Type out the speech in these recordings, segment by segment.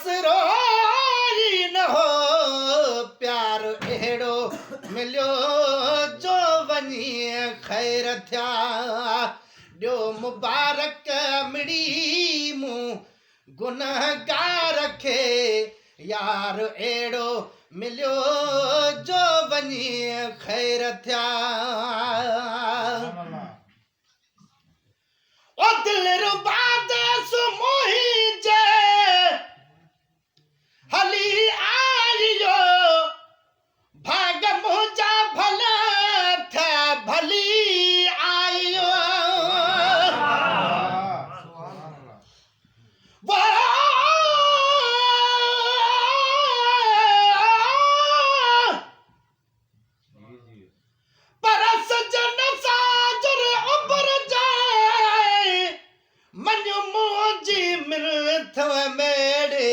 आसरो ई न हो प्यार अहिड़ो मिलियो जो वञी ख़ैर थिया ॾियो मुबारक मिड़ी मूं गुनहगार खे यार अहिड़ो मिलियो जो वञी ख़ैर थिया ओ दिल रुबा देसु मोही जे हली आइयो भाग मुंहिंजा भला थिया भली आइयो पर सजन साजुर उबर जाए मनु मुंहिंजी मिलथ मेड़े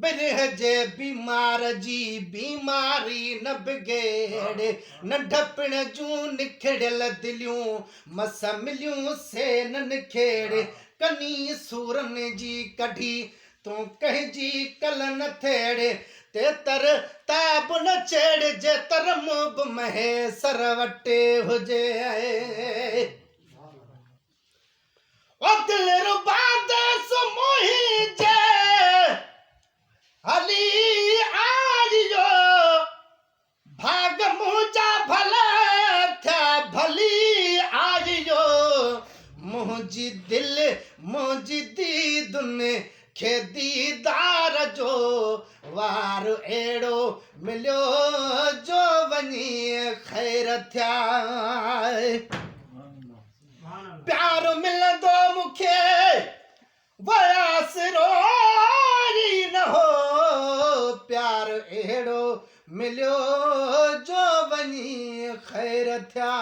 बिरह जे बीमार जी बीमारी न बिगेड़े नंढपण जूं निखिड़ियल दिलियूं मस मिलियूं से न निखेड़े कनी सूरन जी कढी तूं कंहिंजी कल न थेड़े ते तर ताब न छेड़ जे तर मुब महे सर वटे हुजे ओ दिल रुबा देसु मोही जे हली आइयो भाग मुंहिंजा भला थिया भली आइयो मुंहिंजी दिल मुंहिंजी दीदुन खे दीदार जो वार अहिड़ो मिलियो जो वञी ख़ैर थिया प्यार मिलंदो मूंखे वयासिरो ई न हो प्यार अहिड़ो मिलियो जो वञी ख़ैर थिया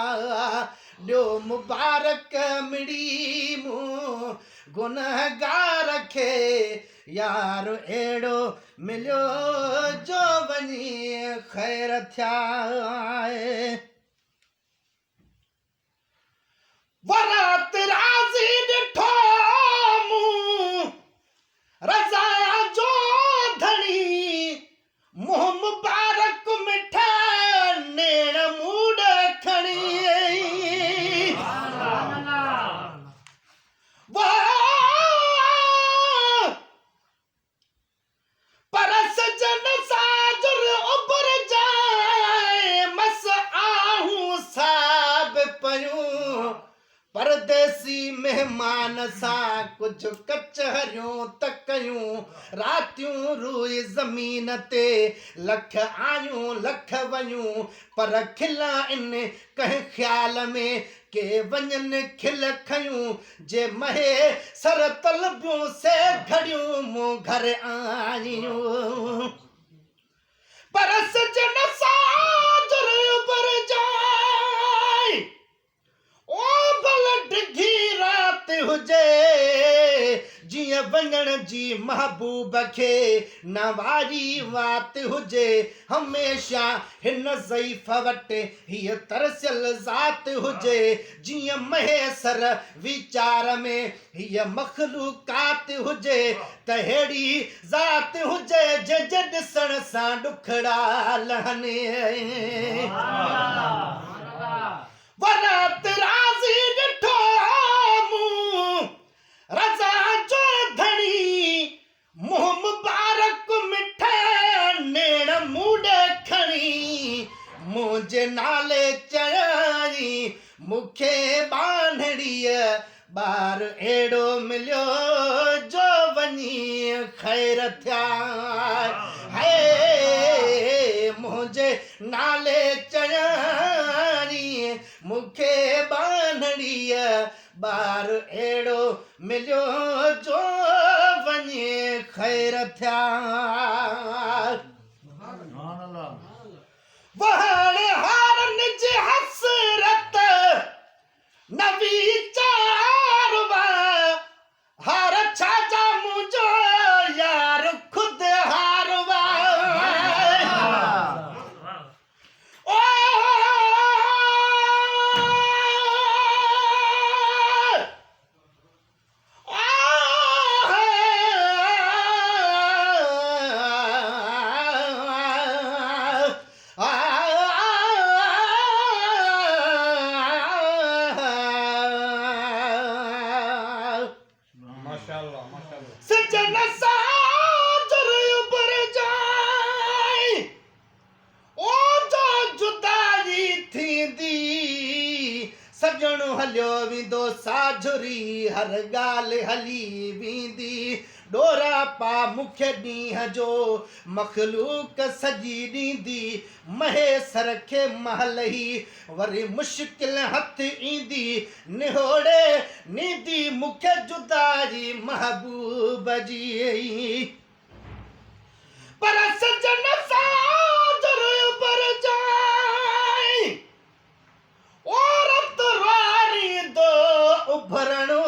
ॾियो मुबारक मिड़ी मूं गुनहगार खे यार अहिड़ो मिलियो जो वञी ख़ैर थिया वरात राज़ी ॾिठो मूं रज़ा जो धणी मुंहुं मुबारक मिठा नेण मूड खणी पर सजन साजुर उबर जाए मस आहूं साब पयूं परदेसी मेहमान सां कुझु कचहरियूं त कयूं रातियूं रुई ज़मीन ते लख आयूं लख वयूं पर खिला इन कंहिं ख़्याल में के वञनि खिल खयूं जे महे सर तलबियूं से घड़ियूं मूं घर आयूं पर सजन साजुर उबर जाए ओ भल डिघी रात हुजे जीअं वञण जी महबूब खे नवारी वात हुजे हमेशा हिन ज़ईफ़ वटि हीअ तरसियल ज़ात हुजे जीअं महेसर वीचार में हीअ मख़लूकात हुजे त अहिड़ी ज़ात हुजे जंहिंजे ॾिसण सां ॾुखड़ा लहनि वरात राज़ी ॾिठो मूं रज़ा जो धणी मुंहुं मुबारक मिठा नेण मूड खणी मुंहिंजे नाले चयाई मूंखे बांधड़ीअ ॿार अहिड़ो मिलियो जो वञी ख़ैर थिया हे मुंहिंजे नाले चयाई मूंखे बांधड़ीअ ॿार अहिड़ो मिलियो जो वञी ख़ैर थिया वहण हारन जी हसरत न वीचारवा हार छाजा मुंहिंजो यार ख़ुदि हारवा सजन साजर उबर जाए ओ जो जुदाई थींदी सजण हलियो वेंदो साझुरी हर ॻाल्हि हली वेंदी डोरा पा मूंखे ॾींहं जो मखलूक सजी ॾींदी महेसर खे महल ई वरी मुश्किल हथ ईंदी निहोड़े नींदी मूंखे जुदाई महबूब जी पर सजन साजर उबर जाए औरत वारी दो उभरणो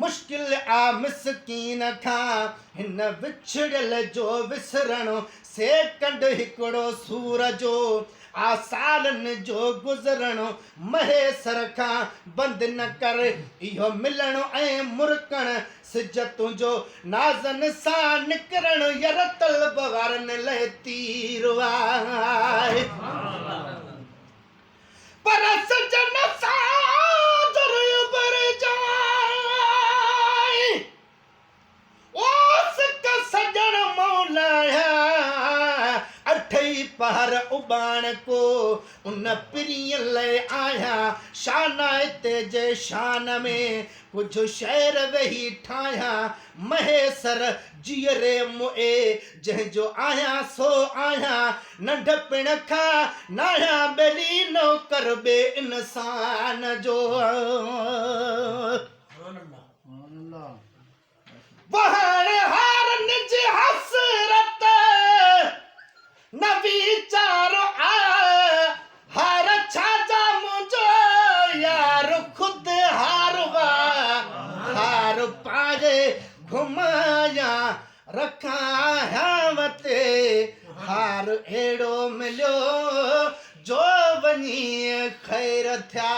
मुश्किल आ मिसकीन खां हिन विछड़ियल जो विसरणो सेकंड हिकिड़ो सूर जो आ सालनि जो गुज़रणो महेसर खां बंदि न कर इहो मिलणो ऐं मुरकण सिज तुंहिंजो नाज़नि सां निकिरणु यर तलब वारनि लाइ तीर आहे पर सजन साजर उबर जाए ओस का सजन मौलाया अठई पहर उबाण को उन प्रिय ले आया शानाए तेजे शान में कुछ शेर वही ठाया महेसर जियरे मुए जंहिंजो आया सो आया नंढपिण खां नाया बेली नौकर बे इंसान जो बहार हार निज हसरत न वीचारो आ हार छाजा मुझो यार खुद हारवा हार पाए घुमाया रखा वते हार एड़ो मिलियो जो वनी खैर थिया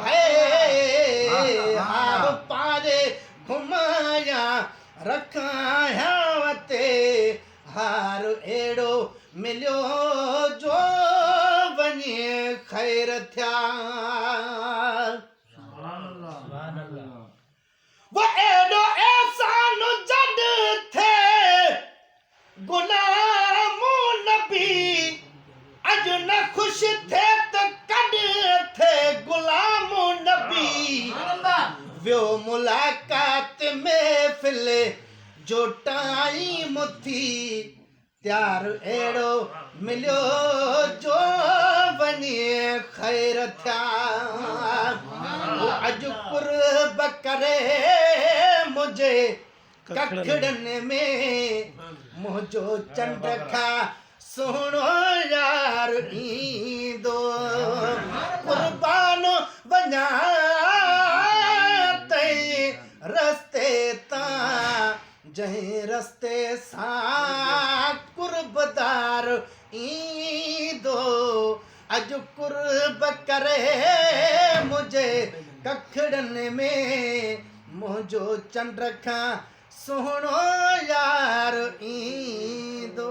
है हार पाए घुमाया रखा वते हार एड़ो मिलियो जो वनी खैर थिया वो एड़ो एहसान जड थे गुलामो नबी अज न खुश थे त कड थे गुलामो नबी व्यो मुलाकात महफिल जो टाइम थी त्यार एड़ो मिलियो जो वनी खैर थिया अज कुर्ब करे मुझे कखड़न में मुझो चंड खा सुनो यार ईंदो कुर्बान वञा तई रस्ते ता जहीं रस्ते सां कुर्बदार ईंदो अज कुर्ब करे मुझे कखड़न में मुझो चंड खां सुहिणो यार ईंदो।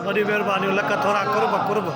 वॾी महिरबानी लख थोरा कुर्ब